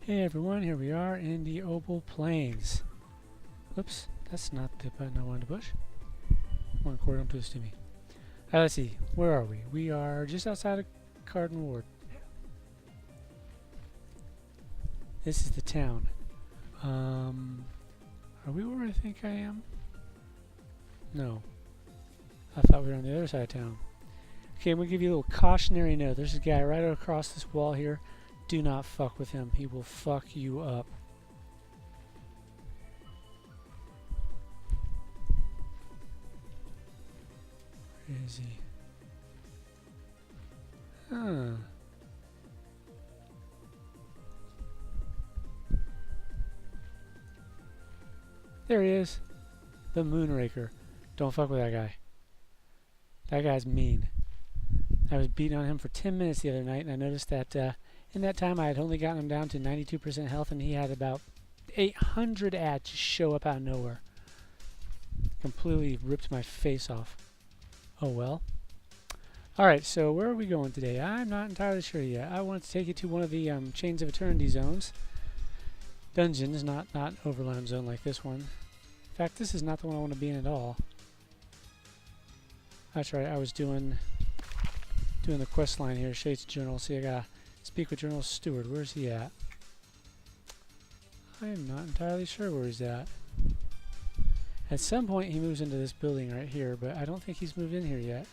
Hey everyone, here we are in the Opal Plains. Oops, that's not the button I wanted to push. Come on, Corey, don't do this to me. Alright, let's see. Where are we? We are just outside of Carden Ward. This is the town. Are we where I think I am? No. I thought we were on the other side of town. Okay, I'm going to give you a little cautionary note. There's a guy right across this wall here. Do not fuck with him. He will fuck you up. Where is he? Huh. There he is. The Moonraker. Don't fuck with that guy. That guy's mean. I was beating on him for 10 minutes the other night, and I noticed that in that time I had only gotten him down to 92% health, and he had about 800 ads just show up out of nowhere. Completely ripped my face off. Oh well. Alright, so where are we going today? I'm not entirely sure yet. I wanted to take you to one of the Chains of Eternity zones. Dungeons, not Overland zone like this one. In fact, this is not the one I want to be in at all. That's right, I was doing the quest line here, Shades Journal. See, I gotta speak with General Stewart. Where's he at? I am not entirely sure where he's at. At some point he moves into this building right here, but I don't think he's moved in here yet.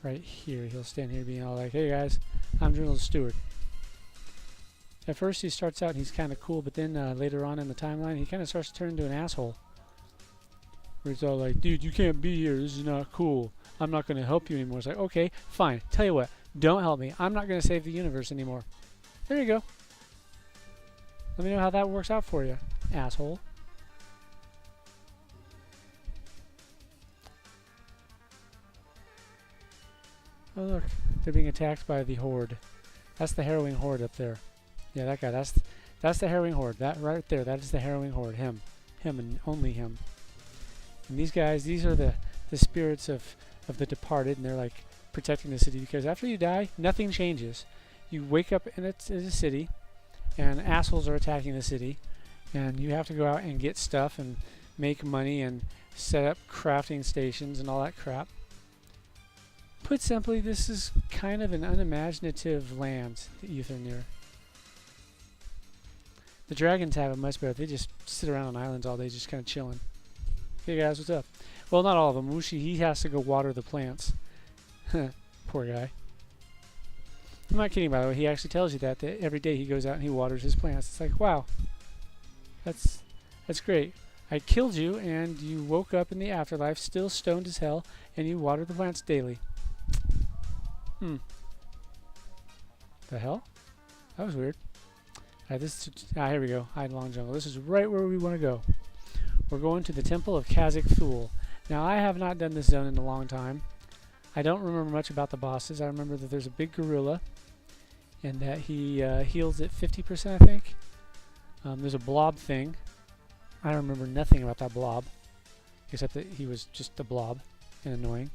Right here, he'll stand here being all like, hey guys, I'm General Stewart. At first he starts out and he's kind of cool, but then later on in the timeline he kind of starts to turn into an asshole. Where it's all like, dude, you can't be here, this is not cool. I'm not going to help you anymore. It's like, okay, fine. Tell you what, don't help me. I'm not going to save the universe anymore. There you go. Let me know how that works out for you, asshole. Oh look, they're being attacked by the Horde. That's the Harrowing Horde up there. Yeah, that guy, that's the Harrowing Horde. That right there, that is the Harrowing Horde. Him and only him. And these guys, these are the spirits of the departed, and they're like protecting the city, because after you die, nothing changes. You wake up in a city, and assholes are attacking the city, and you have to go out and get stuff and make money and set up crafting stations and all that crap. Put simply, this is kind of an unimaginative land, the Etherneer. The dragons have it much better. They just sit around on islands all day just kind of chilling. Hey guys, what's up? Well, not all of them. Wushi, he has to go water the plants. Poor guy. I'm not kidding, by the way. He actually tells you that every day he goes out and he waters his plants. It's like, wow. That's great. I killed you, and you woke up in the afterlife still stoned as hell, and you water the plants daily. The hell? That was weird. Here we go. Hide Long Jungle. This is right where we want to go. We're going to the Temple of Kazakh Thule. Now, I have not done this zone in a long time. I don't remember much about the bosses. I remember that there's a big gorilla, and that he heals at 50%, I think. There's a blob thing. I remember nothing about that blob, except that he was just a blob and annoying.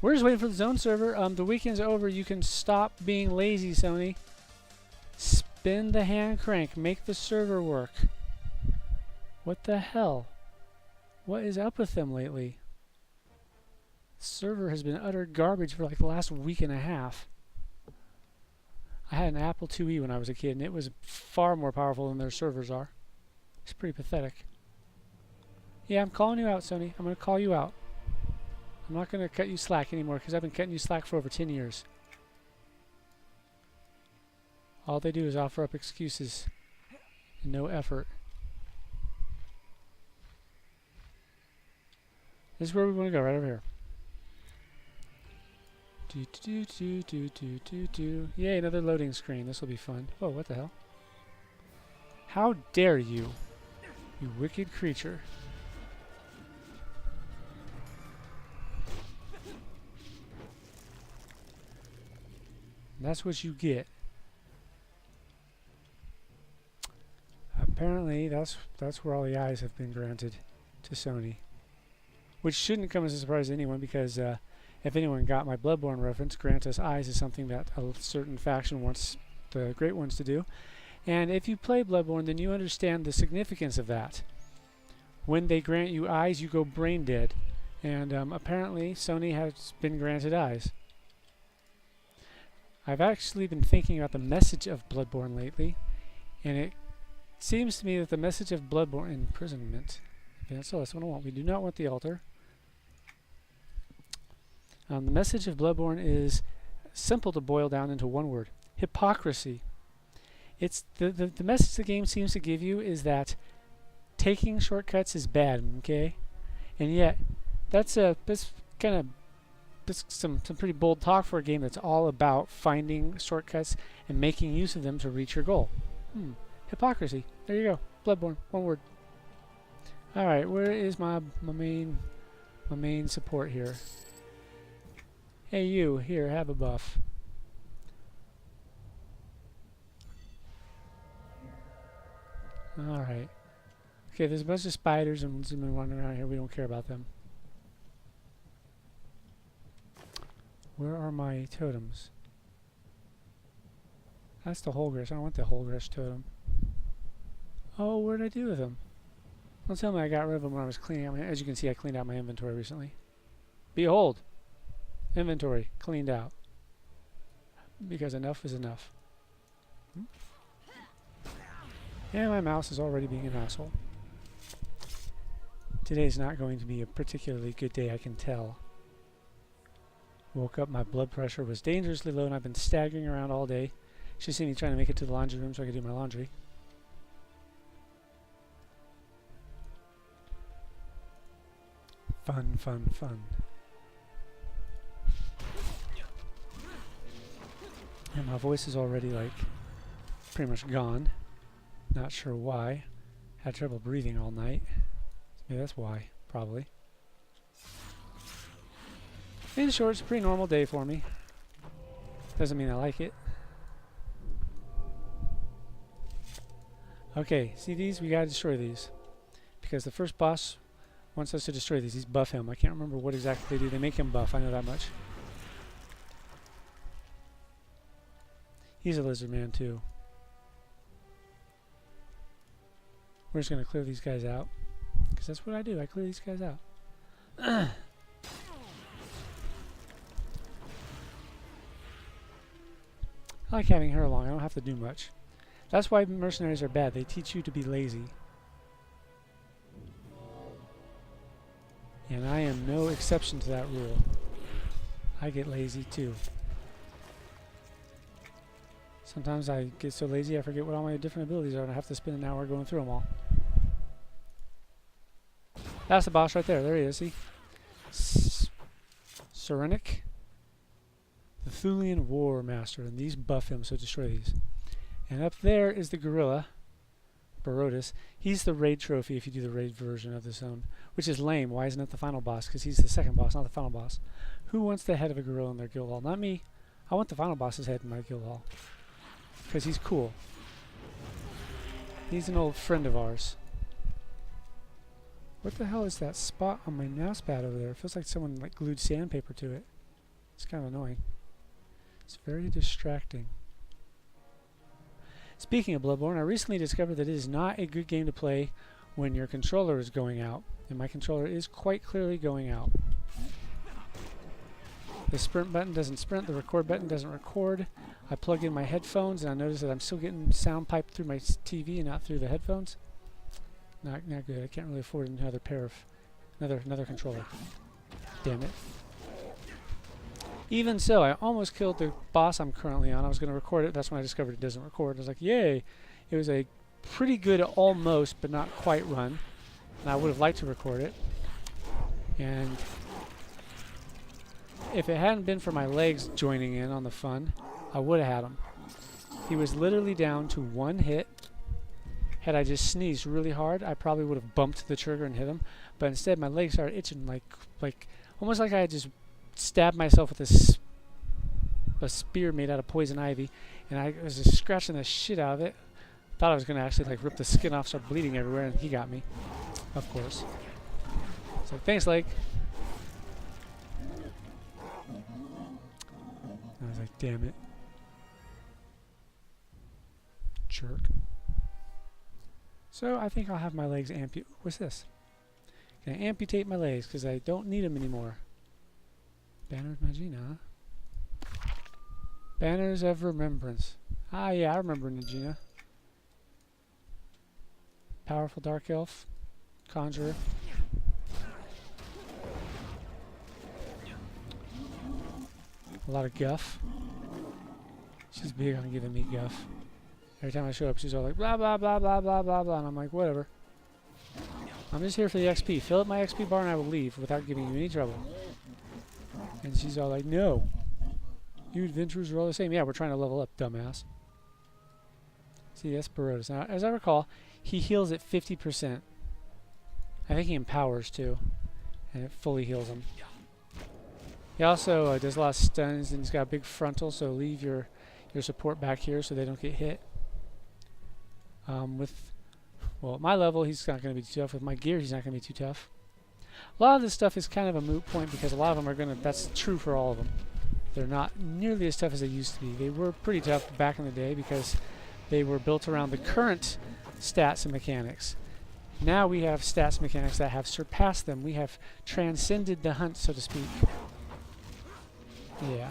We're just waiting for the zone server. The weekend's over. You can stop being lazy, Sony. Spin the hand crank. Make the server work. What the hell? What is up with them lately? The server has been utter garbage for like the last week and a half. I had an Apple IIe when I was a kid, and it was far more powerful than their servers are. It's pretty pathetic. Yeah, I'm calling you out, Sony. I'm going to call you out. I'm not going to cut you slack anymore, because I've been cutting you slack for over 10 years. All they do is offer up excuses and no effort. This is where we want to go, right over here. Yay, another loading screen. This will be fun. Oh, what the hell? How dare you, you wicked creature. That's what you get. Apparently, that's where all the eyes have been granted to Sony. Which shouldn't come as a surprise to anyone, because if anyone got my Bloodborne reference, grant us eyes is something that a certain faction wants the Great Ones to do. And if you play Bloodborne, then you understand the significance of that. When they grant you eyes, you go brain dead. And apparently, Sony has been granted eyes. I've actually been thinking about the message of Bloodborne lately, and it seems to me that the message of Bloodborne imprisonment. Okay, so that's what I want. We do not want the altar. The message of Bloodborne is simple to boil down into one word: hypocrisy. It's the message the game seems to give you is that taking shortcuts is bad, okay? And yet, that's some pretty bold talk for a game that's all about finding shortcuts and making use of them to reach your goal. Hypocrisy. There you go. Bloodborne. One word. All right, where is my main support here? Hey, you. Here, have a buff. All right. Okay, there's a bunch of spiders and zooming running around here. We don't care about them. Where are my totems? That's the Holgrish. I don't want the Holgrish totem. Oh, what did I do with them? Don't tell me I got rid of them when I was cleaning out my... As you can see, I cleaned out my inventory recently. Behold! Inventory cleaned out. Because enough is enough. And my mouse is already being an asshole. Today's not going to be a particularly good day, I can tell. Woke up, my blood pressure was dangerously low, and I've been staggering around all day. Should see me trying to make it to the laundry room so I can do my laundry. Fun, fun, fun. And my voice is already, like, pretty much gone. Not sure why. Had trouble breathing all night. Maybe that's why, probably. In short, it's a pretty normal day for me. Doesn't mean I like it. Okay, see these? We gotta destroy these. Because the first boss wants us to destroy these. These buff him. I can't remember what exactly they do. They make him buff, I know that much. He's a lizard man too. We're just gonna clear these guys out. Because that's what I do. I clear these guys out. I like having hair long. I don't have to do much. That's why mercenaries are bad. They teach you to be lazy. And I am no exception to that rule. I get lazy too. Sometimes I get so lazy I forget what all my different abilities are and I have to spend an hour going through them all. That's the boss right there. There he is, see? Serenic. The Thulian War Master, and these buff him, so destroy these. And up there is the gorilla, Barotus. He's the raid trophy if you do the raid version of the zone, which is lame. Why isn't it the final boss? Because he's the second boss, not the final boss. Who wants the head of a gorilla in their guild hall? Not me. I want the final boss's head in my guild hall. Because he's cool. He's an old friend of ours. What the hell is that spot on my mouse pad over there? It feels like someone like glued sandpaper to it. It's kind of annoying. It's very distracting. Speaking of Bloodborne, I recently discovered that it is not a good game to play when your controller is going out. And my controller is quite clearly going out. The sprint button doesn't sprint, the record button doesn't record. I plug in my headphones and I notice that I'm still getting sound piped through my TV and not through the headphones. Not good. I can't really afford another pair of another controller. Damn it. Even so, I almost killed the boss I'm currently on. I was going to record it. That's when I discovered it doesn't record. I was like, yay! It was a pretty good almost, but not quite run. And I would have liked to record it. And if it hadn't been for my legs joining in on the fun, I would have had him. He was literally down to one hit. Had I just sneezed really hard, I probably would have bumped the trigger and hit him. But instead, my legs started itching like almost like I had just stabbed myself with a spear made out of poison ivy, and I was just scratching the shit out of it. Thought I was going to actually like rip the skin off, start bleeding everywhere, and he got me, of course. So thanks, leg. was like, damn it. Jerk. So I think I'll have my legs amputated. What's this? Can I amputate my legs because I don't need them anymore? Banner of Nagina. Banners of Remembrance. Ah, yeah, I remember Nagina. Powerful Dark Elf. Conjurer. A lot of guff. She's big on giving me guff. Every time I show up, she's all like, blah, blah, blah, blah, blah, blah, blah. And I'm like, whatever. I'm just here for the XP. Fill up my XP bar and I will leave without giving you any trouble. And she's all like, no. You adventurers are all the same. Yeah, we're trying to level up, dumbass. See, that's Barodas. Now, as I recall, he heals at 50%. I think he empowers, too. And it fully heals him. He also does a lot of stuns, and he's got a big frontal, so leave your support back here so they don't get hit. Well, at my level, he's not going to be too tough. With my gear, he's not going to be too tough. A lot of this stuff is kind of a moot point because a lot of them are going to, that's true for all of them. They're not nearly as tough as they used to be. They were pretty tough back in the day because they were built around the current stats and mechanics. Now we have stats and mechanics that have surpassed them. We have transcended the hunt, so to speak. Yeah.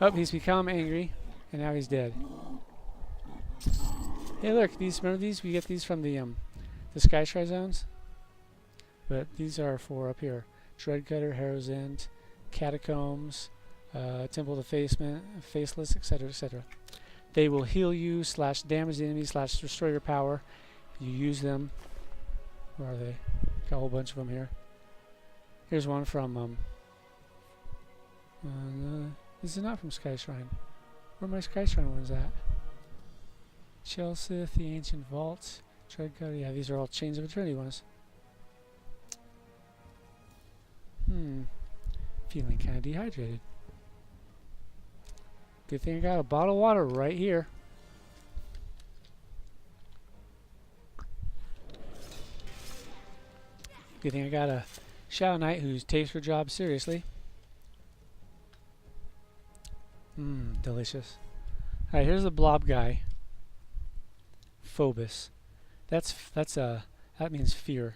Oh, he's become angry, and now he's dead. Hey, look, these, remember these? We get these from the Sky Shrine zones. But these are for up here. Dreadcutter, Harrow's End, Catacombs, Temple of the Faceless, etc., etc. They will heal you, / damage the enemy, / restore your power. You use them. Where are they? Got a whole bunch of them here. Here's one from, this is not from Sky Shrine. Where are my Sky Shrine ones at? Chelsea, the Ancient Vault, Dreadcutter. Yeah, these are all Chains of Eternity ones. Feeling kind of dehydrated. Good thing I got a bottle of water right here. Good thing I got a Shadow Knight who takes her job seriously. Delicious. Alright, here's the blob guy. Phobos. That means fear.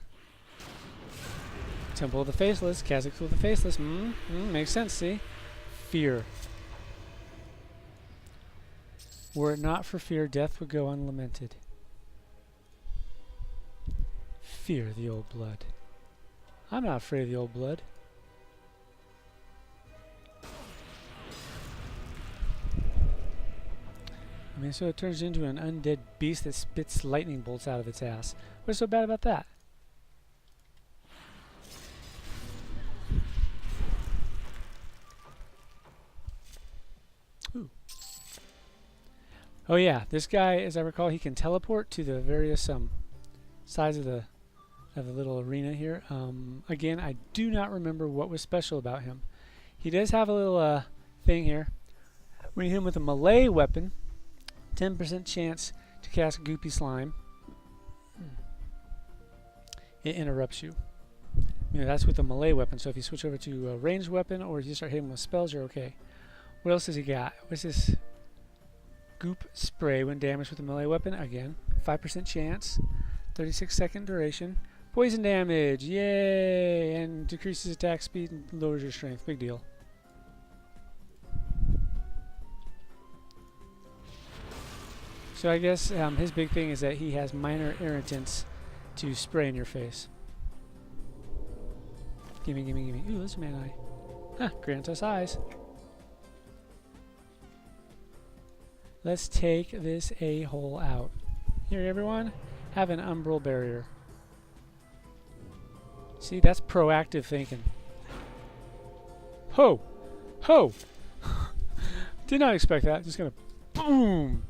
Temple of the Faceless, Kha'Zix of the Faceless. Makes sense, see? Fear. Were it not for fear, death would go unlamented. Fear the old blood. I'm not afraid of the old blood. I mean, so it turns into an undead beast that spits lightning bolts out of its ass. What's so bad about that? Ooh. Oh yeah, this guy, as I recall, he can teleport to the various sides of the little arena here. Again, I do not remember what was special about him. He does have a little thing here. When you hit him with a melee weapon, 10% chance to cast Goopy Slime. It interrupts you. You know, that's with a melee weapon, so if you switch over to a ranged weapon or you start hitting with spells, you're okay. What else has he got? What's this? Goop Spray when damaged with a melee weapon. Again, 5% chance, 36-second duration. Poison damage, yay! And decreases attack speed and lowers your strength. Big deal. So I guess his big thing is that he has minor irritants to spray in your face. Gimme, gimme, gimme. Ooh, this man eye. Huh, grant us eyes. Let's take this a-hole out. Here, everyone, have an umbral barrier. See, that's proactive thinking. Ho! Ho! Did not expect that. Just gonna boom!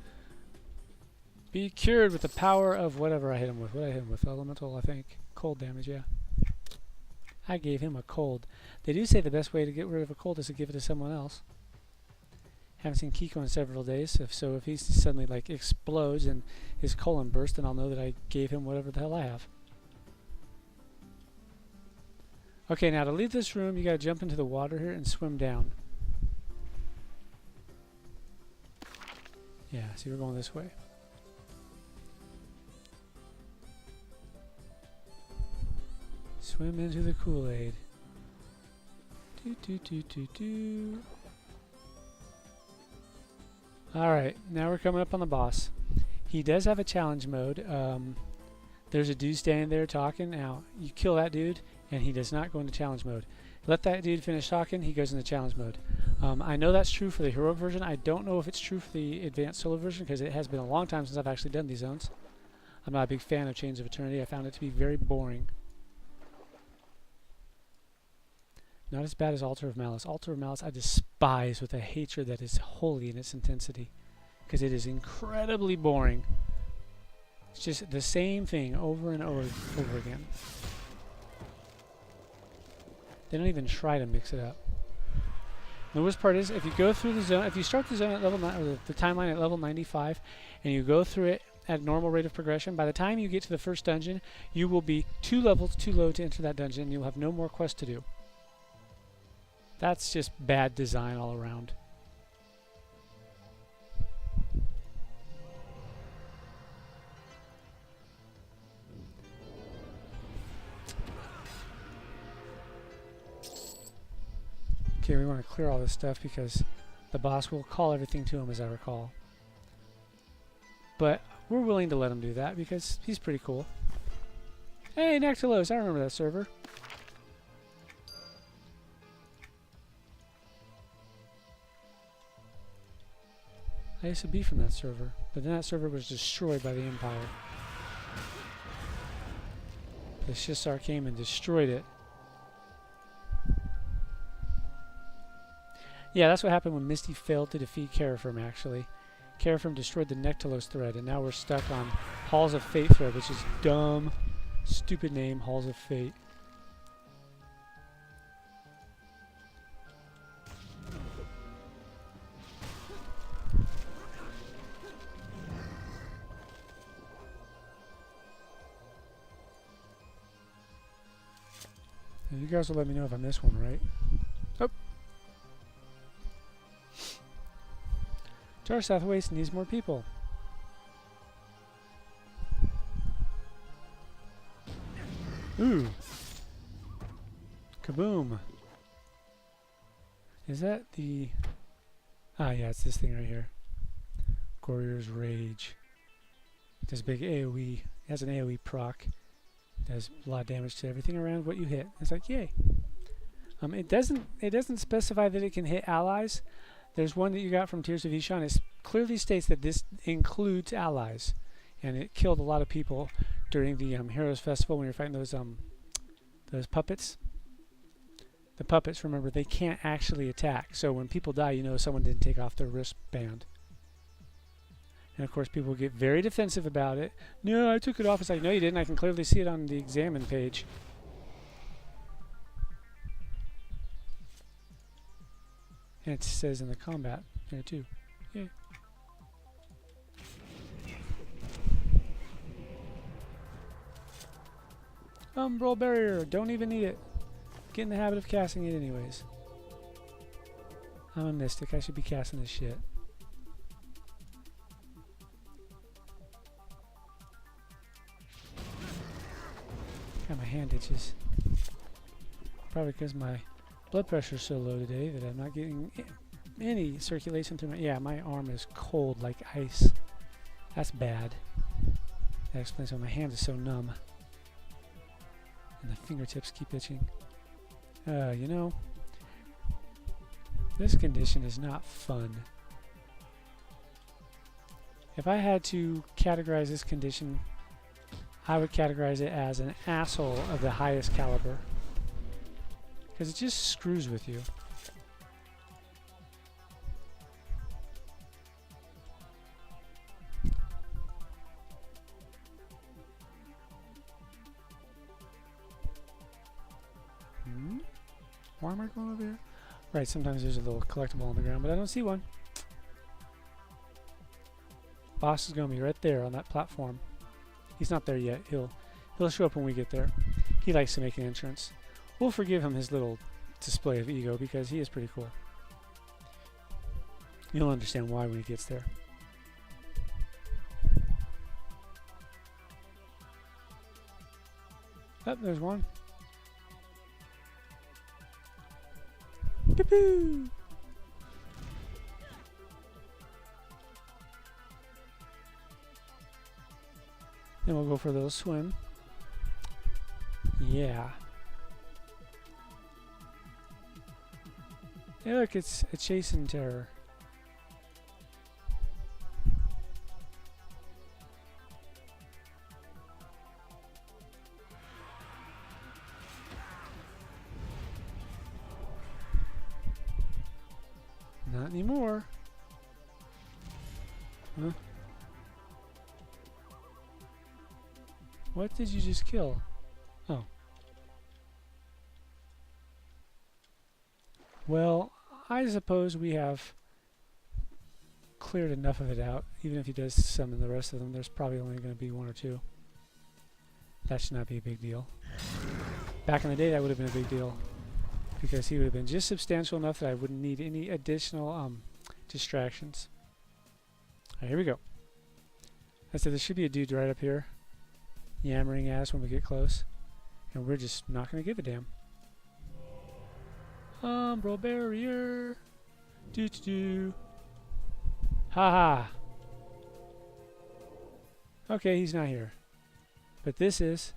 Be cured with the power of whatever I hit him with. What did I hit him with? Elemental, I think. Cold damage, yeah. I gave him a cold. They do say the best way to get rid of a cold is to give it to someone else. Haven't seen Kiko in several days, so if he suddenly like explodes and his colon bursts, then I'll know that I gave him whatever the hell I have. Okay, now to leave this room, you gotta jump into the water here and swim down. Yeah, see, we're going this way. Swim into the Kool-Aid. Do, do, do, do, do. Alright, now we're coming up on the boss. He does have a challenge mode. There's a dude standing there talking. Now, you kill that dude, and he does not go into challenge mode. Let that dude finish talking, he goes into challenge mode. I know that's true for the heroic version. I don't know if it's true for the advanced solo version, because it has been a long time since I've actually done these zones. I'm not a big fan of Chains of Eternity. I found it to be very boring. Not as bad as Altar of Malice. Altar of Malice I despise with a hatred that is holy in its intensity, because it is incredibly boring. It's just the same thing over and over again. They don't even try to mix it up. The worst part is, if you go through the zone, if you start the zone at level 9, or the timeline at level 95, and you go through it at normal rate of progression, by the time you get to the first dungeon, you will be 2 levels too low to enter that dungeon, and you'll have no more quests to do. That's just bad design all around. Okay, we want to clear all this stuff because the boss will call everything to him, as I recall. But we're willing to let him do that because he's pretty cool. Hey, Nectalos, I remember that server. I used to be from that server, but then that server was destroyed by the Empire. The Shissar came and destroyed it. Yeah, that's what happened when Misty failed to defeat Carafrim, actually. Carafrim destroyed the Nectalos thread, and now we're stuck on Halls of Fate thread, which is dumb, stupid name, Halls of Fate. You guys will let me know if I miss one, right? Oh. Jar Southwaste needs more people. Ooh. Kaboom. Is that the... Ah, yeah, it's this thing right here. Warrior's Rage. It does big AoE. It has an AoE proc. Does a lot of damage to everything around what you hit. It's like, yay. It doesn't specify that it can hit allies. There's one that you got from Tears of Ishan. It clearly states that this includes allies, and it killed a lot of people during the Heroes Festival when you're fighting those puppets. The puppets, remember, they can't actually attack. So when people die, you know someone didn't take off their wristband. And of course, people get very defensive about it. No, I took it off. It's like, no, you didn't. I can clearly see it on the examine page. And it says in the combat there too. Yay. Umbral barrier. Don't even need it. Get in the habit of casting it anyways. I'm a mystic. I should be casting this shit. God, my hand itches. Probably because my blood pressure is so low today that I'm not getting any circulation through my... Yeah, my arm is cold like ice. That's bad. That explains why my hand is so numb. And the fingertips keep itching. You know, this condition is not fun. If I had to categorize this condition, I would categorize it as an asshole of the highest caliber. Because it just screws with you. Why am I going over here? Right, sometimes there's a little collectible on the ground, but I don't see one. Boss is going to be right there on that platform. He's not there yet. He'll show up when we get there. He likes to make an entrance. We'll forgive him his little display of ego because he is pretty cool. You'll understand why when he gets there. Oh, there's one. Pew-pew! Then we'll go for a little swim. Yeah. Hey, look, it's a chasing terror. Not anymore. Huh? What did you just kill? Oh. Well, I suppose we have cleared enough of it out. Even if he does summon the rest of them, there's probably only going to be one or two. That should not be a big deal. Back in the day, that would have been a big deal, because he would have been just substantial enough that I wouldn't need any additional distractions. Alright, here we go. I said there should be a dude right up here yammering at us when we get close, and we're just not going to give a damn. Umbral barrier. Doo-doo-doo. Ha-ha. Okay, he's not here. But this is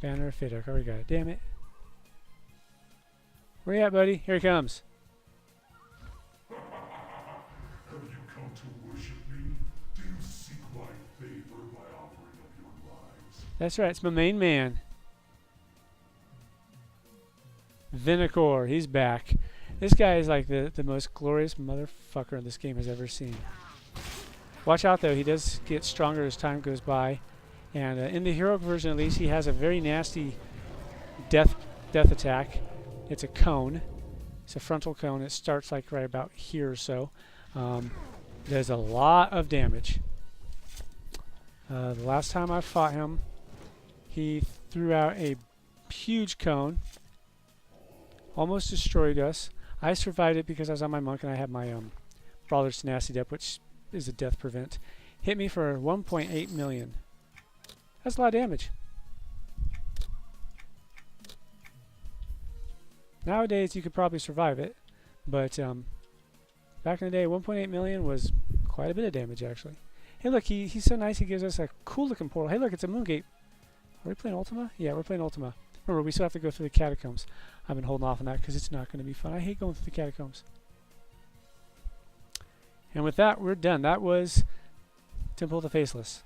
Banner of Fidok. Already got it. Damn it. Where you at, buddy? Here he comes. Have you come to worship me? Do you seek my favor by offering up your lives? That's right. It's my main man. Vinicor. He's back. This guy is like the most glorious motherfucker this game has ever seen. Watch out, though. He does get stronger as time goes by. And in the heroic version, at least, he has a very nasty death attack. It's a cone. It's a frontal cone. It starts like right about here or so. Does a lot of damage. The last time I fought him, he threw out a huge cone. Almost destroyed us. I survived it because I was on my monk and I had my Brawler's Tenacity up, which is a death prevent. Hit me for 1.8 million. That's a lot of damage. Nowadays you could probably survive it, but back in the day 1.8 million was quite a bit of damage actually. Hey look, he's so nice, he gives us a cool looking portal. Hey look, it's a Moongate. Are we playing Ultima? Yeah, we're playing Ultima. Remember, we still have to go through the catacombs. I've been holding off on that because it's not going to be fun. I hate going through the catacombs. And with that, we're done. That was Temple of the Faceless.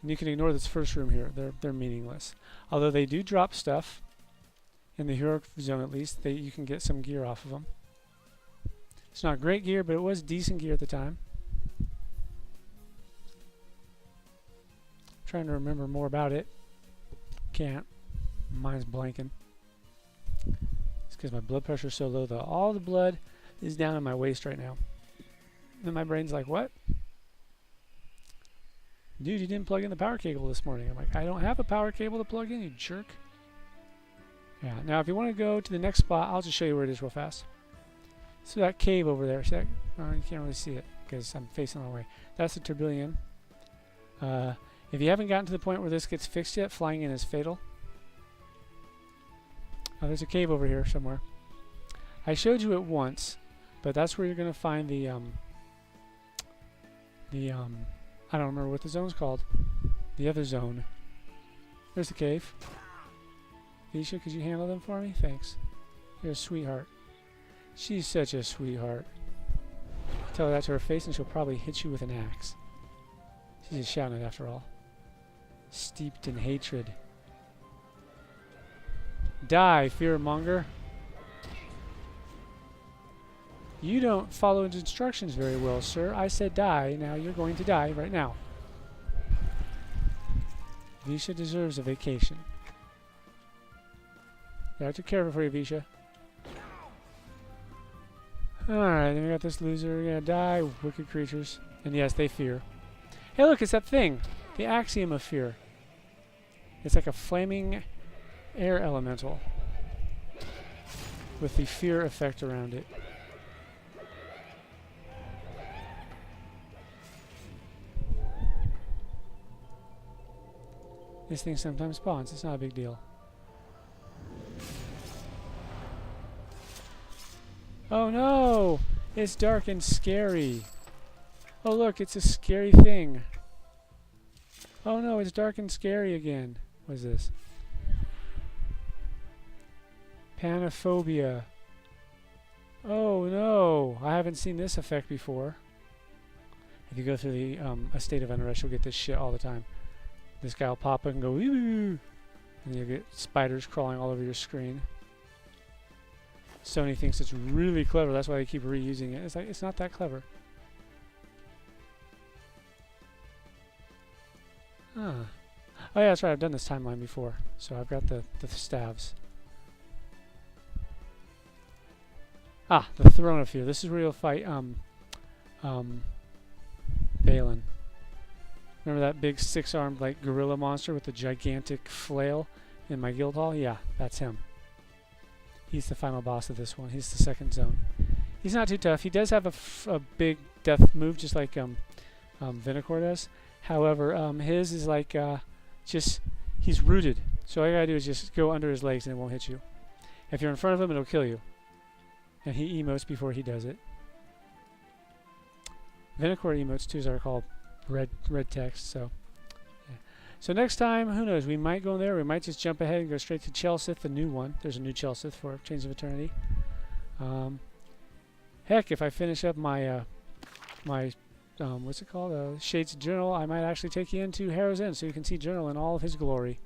And you can ignore this first room here. They're meaningless. Although they do drop stuff. In the heroic zone at least, you can get some gear off of them. It's not great gear, but it was decent gear at the time. Trying to remember more about it. Can't. Mine's blanking. It's because my blood pressure is so low that all the blood is down in my waist right now. And my brain's like, what? Dude, you didn't plug in the power cable this morning. I'm like, I don't have a power cable to plug in, you jerk. Yeah, now if you want to go to the next spot, I'll just show you where it is real fast. So that cave over there, see that? Oh, you can't really see it because I'm facing the way. That's the Tourbillon. If you haven't gotten to the point where this gets fixed yet, flying in is fatal. There's a cave over here somewhere. I showed you it once, but that's where you're going to find the I don't remember what the zone's called. The other zone. There's the cave. Visha, could you handle them for me? Thanks. You're a sweetheart. She's such a sweetheart. Tell her that to her face and she'll probably hit you with an axe. She's just shouting it after all. Steeped in hatred. Die, fearmonger. You don't follow instructions very well, sir. I said die. Now you're going to die right now. Visha deserves a vacation. Yeah, I took care of it for you, Visha. Alright, then we got this loser. We're gonna die. Wicked creatures. And yes, they fear. Hey, look, it's that thing. The axiom of fear. It's like a flaming air elemental with the fear effect around it. This thing sometimes spawns. It's not a big deal. Oh no! It's dark and scary. Oh look, it's a scary thing. Oh no, it's dark and scary again. What is this? Panophobia. Oh no, I haven't seen this effect before. If you go through the a state of unrest, you'll get this shit all the time. This guy will pop up and go, "Ew," and you'll get spiders crawling all over your screen. Sony thinks it's really clever. That's why they keep reusing it. It's like, it's not that clever. Huh. Oh yeah, that's right. I've done this timeline before, so I've got the staves. Ah, the Throne of Fear. This is where you'll fight Balin. Remember that big 6-armed like gorilla monster with the gigantic flail in my guild hall? Yeah, that's him. He's the final boss of this one. He's the second zone. He's not too tough. He does have a big death move, just like Vinicor does. However, his is like just he's rooted. So all you gotta do is just go under his legs and it won't hit you. If you're in front of him, it'll kill you. And he emotes before he does it. Vinicor emotes too are called red text. So yeah. So next time, who knows? We might go there. We might just jump ahead and go straight to Chelsith, the new one. There's a new Chelsith for Chains of Eternity. Heck, if I finish up my what's it called? Shades Journal, I might actually take you into Harrow's End so you can see Journal in all of his glory.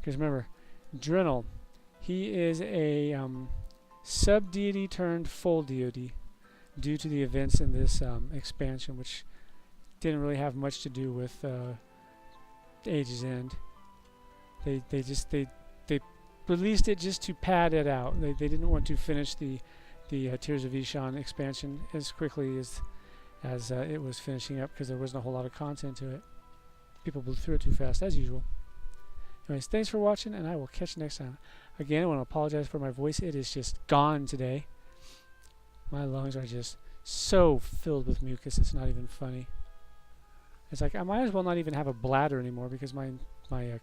Because remember, Drenel, he is a sub-deity turned full deity due to the events in this expansion, which didn't really have much to do with Age's End. They released it just to pad it out. They didn't want to finish the Tears of Ishan expansion as quickly as it was finishing up because there wasn't a whole lot of content to it. People blew through it too fast, as usual. Anyways, thanks for watching, and I will catch you next time. Again, I want to apologize for my voice. It is just gone today. My lungs are just so filled with mucus, it's not even funny. It's like I might as well not even have a bladder anymore because my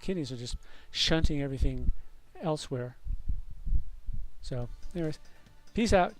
kidneys are just shunting everything elsewhere. So, anyways, peace out.